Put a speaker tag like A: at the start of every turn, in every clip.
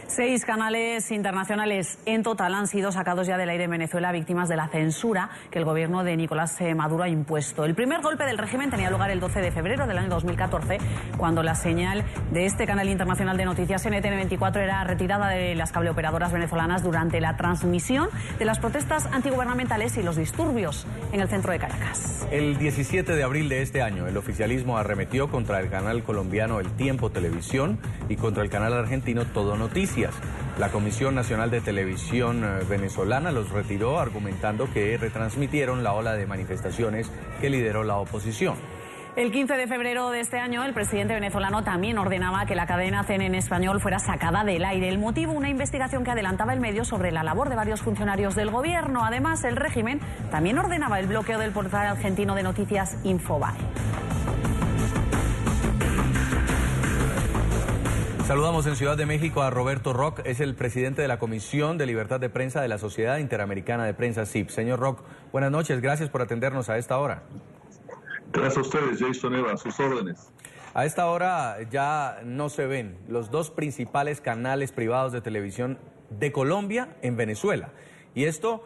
A: 6 canales internacionales en total han sido sacados ya del aire en Venezuela, víctimas de la censura que el gobierno de Nicolás Maduro ha impuesto. El primer golpe del régimen tenía lugar el 12 de febrero del año 2014, cuando la señal de este canal internacional de noticias NTN24 era retirada de las cableoperadoras venezolanas durante la transmisión de las protestas antigubernamentales y los disturbios en el centro de Caracas.
B: El 17 de abril de este año, el oficialismo arremetió contra el canal colombiano El Tiempo Televisión y contra el canal argentino Todo Noticias. La Comisión Nacional de Televisión venezolana los retiró, argumentando que retransmitieron la ola de manifestaciones que lideró la oposición.
A: El 15 de febrero de este año, el presidente venezolano también ordenaba que la cadena CNN Español fuera sacada del aire. El motivo, una investigación que adelantaba el medio sobre la labor de varios funcionarios del gobierno. Además, el régimen también ordenaba el bloqueo del portal argentino de noticias Infobae.
B: Saludamos en Ciudad de México a Roberto Roch, es el presidente de la Comisión de Libertad de Prensa de la Sociedad Interamericana de Prensa, SIP. Señor Roch, buenas noches, gracias por atendernos a esta hora.
C: Gracias a ustedes, Jason Eva, a sus órdenes.
B: A esta hora ya no se ven los dos principales canales privados de televisión de Colombia en Venezuela. Y esto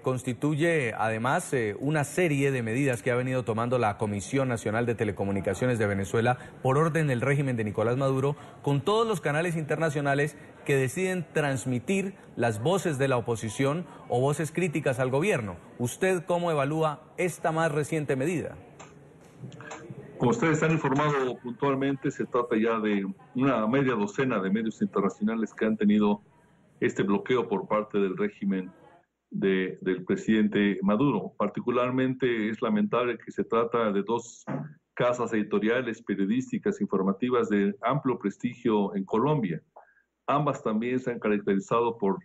B: constituye además una serie de medidas que ha venido tomando la Comisión Nacional de Telecomunicaciones de Venezuela por orden del régimen de Nicolás Maduro, con todos los canales internacionales que deciden transmitir las voces de la oposición o voces críticas al gobierno. ¿Usted cómo evalúa esta más reciente medida?
C: Como ustedes han informado puntualmente, se trata ya de una media docena de medios internacionales que han tenido este bloqueo por parte del régimen del presidente Maduro. Particularmente es lamentable que se trata de dos casas editoriales, periodísticas, informativas de amplio prestigio en Colombia. Ambas también se han caracterizado por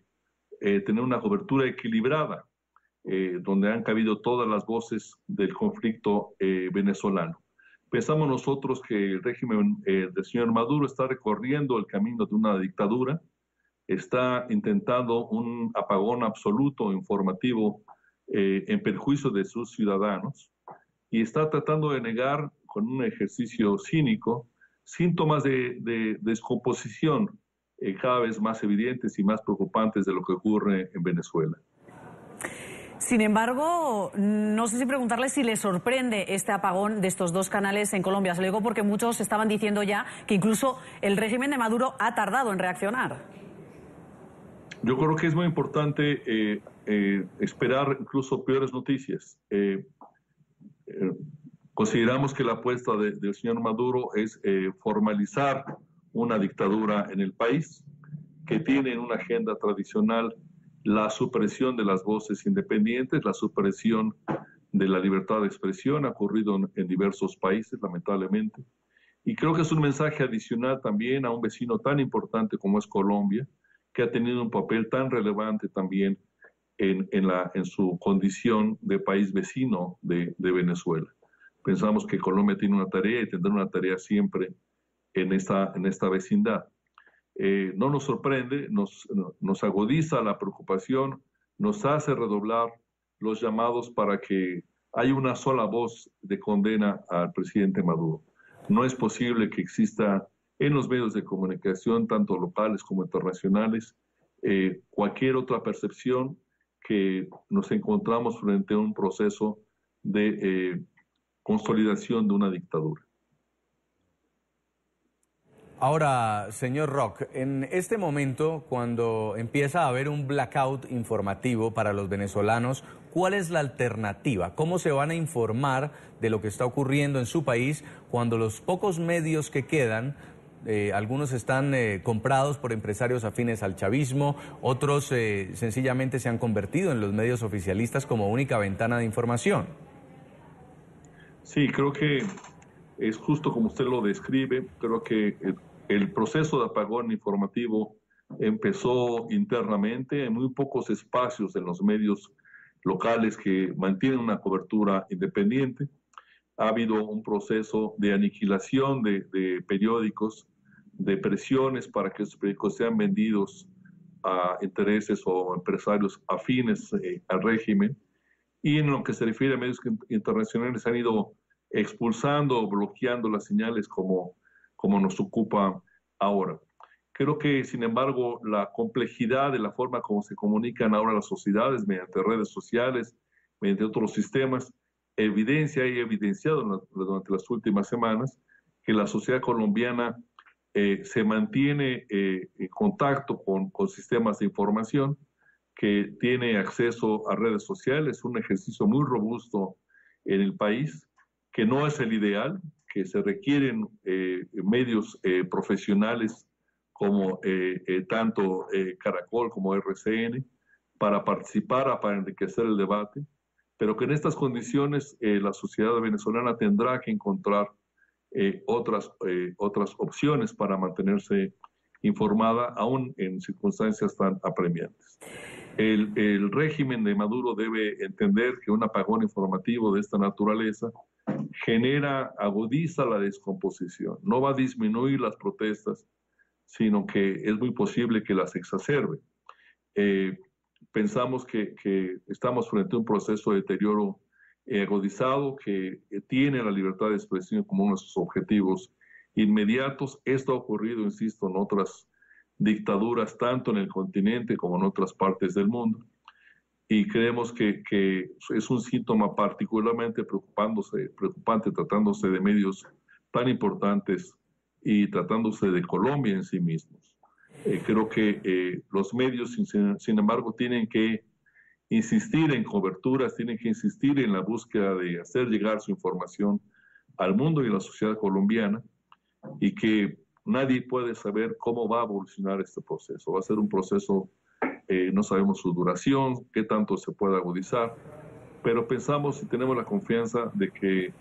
C: tener una cobertura equilibrada, donde han cabido todas las voces del conflicto venezolano. Pensamos nosotros que el régimen del señor Maduro está recorriendo el camino de una dictadura, está intentando un apagón absoluto informativo en perjuicio de sus ciudadanos y está tratando de negar con un ejercicio cínico síntomas de descomposición cada vez más evidentes y más preocupantes de lo que ocurre en Venezuela.
A: Sin embargo, no sé si preguntarle si le sorprende este apagón de estos dos canales en Colombia. Se lo digo porque muchos estaban diciendo ya que incluso el régimen de Maduro ha tardado en reaccionar.
C: Yo creo que es muy importante esperar incluso peores noticias. Consideramos que la apuesta del señor Maduro es formalizar una dictadura en el país, que tiene en una agenda tradicional la supresión de las voces independientes, la supresión de la libertad de expresión, ha ocurrido en diversos países, lamentablemente. Y creo que es un mensaje adicional también a un vecino tan importante como es Colombia, que ha tenido un papel tan relevante también en su condición de país vecino de Venezuela. Pensamos que Colombia tiene una tarea y tendrá una tarea siempre en esta vecindad. No nos sorprende, nos agudiza la preocupación, nos hace redoblar los llamados para que haya una sola voz de condena al presidente Maduro. No es posible que exista en los medios de comunicación, tanto locales como internacionales, cualquier otra percepción que nos encontramos frente a un proceso de consolidación de una dictadura.
B: Ahora, señor Roch, en este momento, cuando empieza a haber un blackout informativo para los venezolanos, ¿cuál es la alternativa? ¿Cómo se van a informar de lo que está ocurriendo en su país cuando los pocos medios que quedan, algunos están comprados por empresarios afines al chavismo, otros sencillamente se han convertido en los medios oficialistas como única ventana de información?
C: Sí, creo que es justo como usted lo describe. Creo que el proceso de apagón informativo empezó internamente en muy pocos espacios en los medios locales que mantienen una cobertura independiente. Ha habido un proceso de aniquilación de periódicos, de presiones para que esos periódicos sean vendidos a intereses o empresarios afines al régimen. Y en lo que se refiere a medios internacionales, han ido expulsando o bloqueando las señales como nos ocupa ahora. Creo que, sin embargo, la complejidad de la forma como se comunican ahora las sociedades mediante redes sociales, mediante otros sistemas, evidencia y evidenciado durante las últimas semanas que la sociedad colombiana se mantiene en contacto con sistemas de información, que tiene acceso a redes sociales, un ejercicio muy robusto en el país, que no es el ideal, que se requieren medios profesionales como tanto Caracol como RCN para participar, para enriquecer el debate, pero que en estas condiciones la sociedad venezolana tendrá que encontrar otras opciones para mantenerse informada, aún en circunstancias tan apremiantes. El régimen de Maduro debe entender que un apagón informativo de esta naturaleza agudiza la descomposición. No va a disminuir las protestas, sino que es muy posible que las exacerbe. Pensamos que estamos frente a un proceso de deterioro agudizado que tiene la libertad de expresión como uno de sus objetivos inmediatos. Esto ha ocurrido, insisto, en otras dictaduras, tanto en el continente como en otras partes del mundo. Y creemos que es un síntoma particularmente preocupante tratándose de medios tan importantes y tratándose de Colombia en sí mismos. Creo que los medios, sin embargo, tienen que insistir en coberturas, tienen que insistir en la búsqueda de hacer llegar su información al mundo y a la sociedad colombiana, y que nadie puede saber cómo va a evolucionar este proceso. Va a ser un proceso, no sabemos su duración, qué tanto se puede agudizar, pero pensamos y tenemos la confianza de que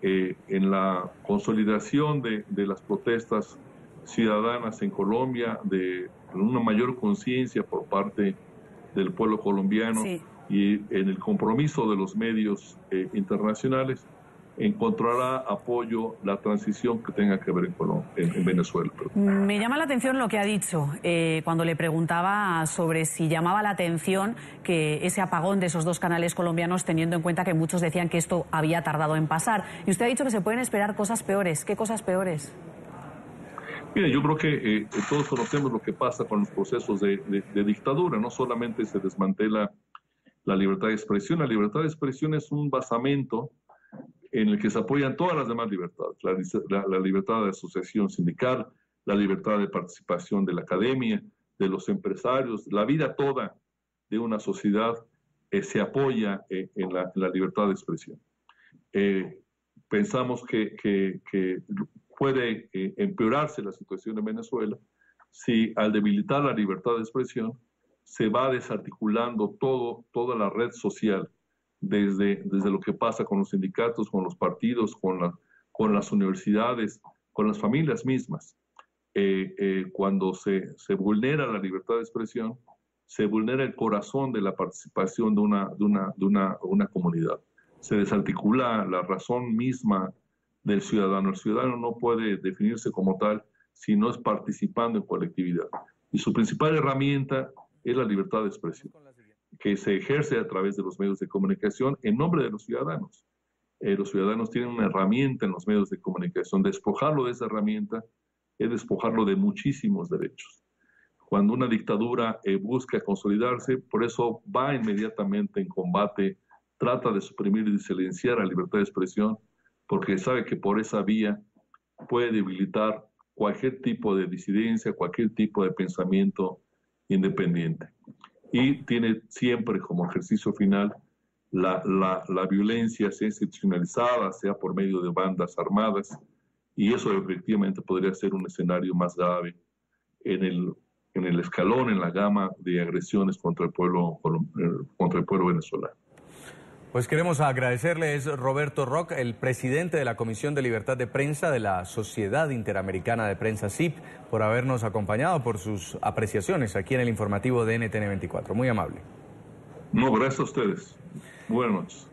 C: en la consolidación de las protestas ciudadanas en Colombia, de una mayor conciencia por parte del pueblo colombiano, sí, y en el compromiso de los medios internacionales, encontrará apoyo la transición que tenga que ver en Venezuela.
A: Me llama la atención lo que ha dicho cuando le preguntaba sobre si llamaba la atención que ese apagón de esos dos canales colombianos, teniendo en cuenta que muchos decían que esto había tardado en pasar. Y usted ha dicho que se pueden esperar cosas peores. ¿Qué cosas peores?
C: Mire, yo creo que todos conocemos lo que pasa con los procesos de dictadura. No solamente se desmantela la libertad de expresión. La libertad de expresión es un basamento en el que se apoyan todas las demás libertades, la libertad de asociación sindical, la libertad de participación de la academia, de los empresarios, la vida toda de una sociedad se apoya en la libertad de expresión. Pensamos que puede empeorarse la situación en Venezuela si al debilitar la libertad de expresión se va desarticulando toda la red social, desde lo que pasa con los sindicatos, con los partidos, con las universidades, con las familias mismas. Cuando se vulnera la libertad de expresión, se vulnera el corazón de la participación de una comunidad. Se desarticula la razón misma del ciudadano. El ciudadano no puede definirse como tal si no es participando en colectividad. Y su principal herramienta es la libertad de expresión, que se ejerce a través de los medios de comunicación en nombre de los ciudadanos. Los ciudadanos tienen una herramienta en los medios de comunicación. Despojarlo de esa herramienta es despojarlo de muchísimos derechos. Cuando una dictadura busca consolidarse, por eso va inmediatamente en combate, trata de suprimir y de silenciar la libertad de expresión, porque sabe que por esa vía puede debilitar cualquier tipo de disidencia, cualquier tipo de pensamiento independiente. Y tiene siempre como ejercicio final la violencia, sea institucionalizada, sea por medio de bandas armadas, y eso efectivamente podría ser un escenario más grave en el escalón, en la gama de agresiones contra el pueblo venezolano.
B: Pues queremos agradecerle, es Roberto Roch, el presidente de la Comisión de Libertad de Prensa de la Sociedad Interamericana de Prensa SIP, por habernos acompañado, por sus apreciaciones aquí en el informativo de NTN 24. Muy amable.
C: No, gracias a ustedes. Buenas noches.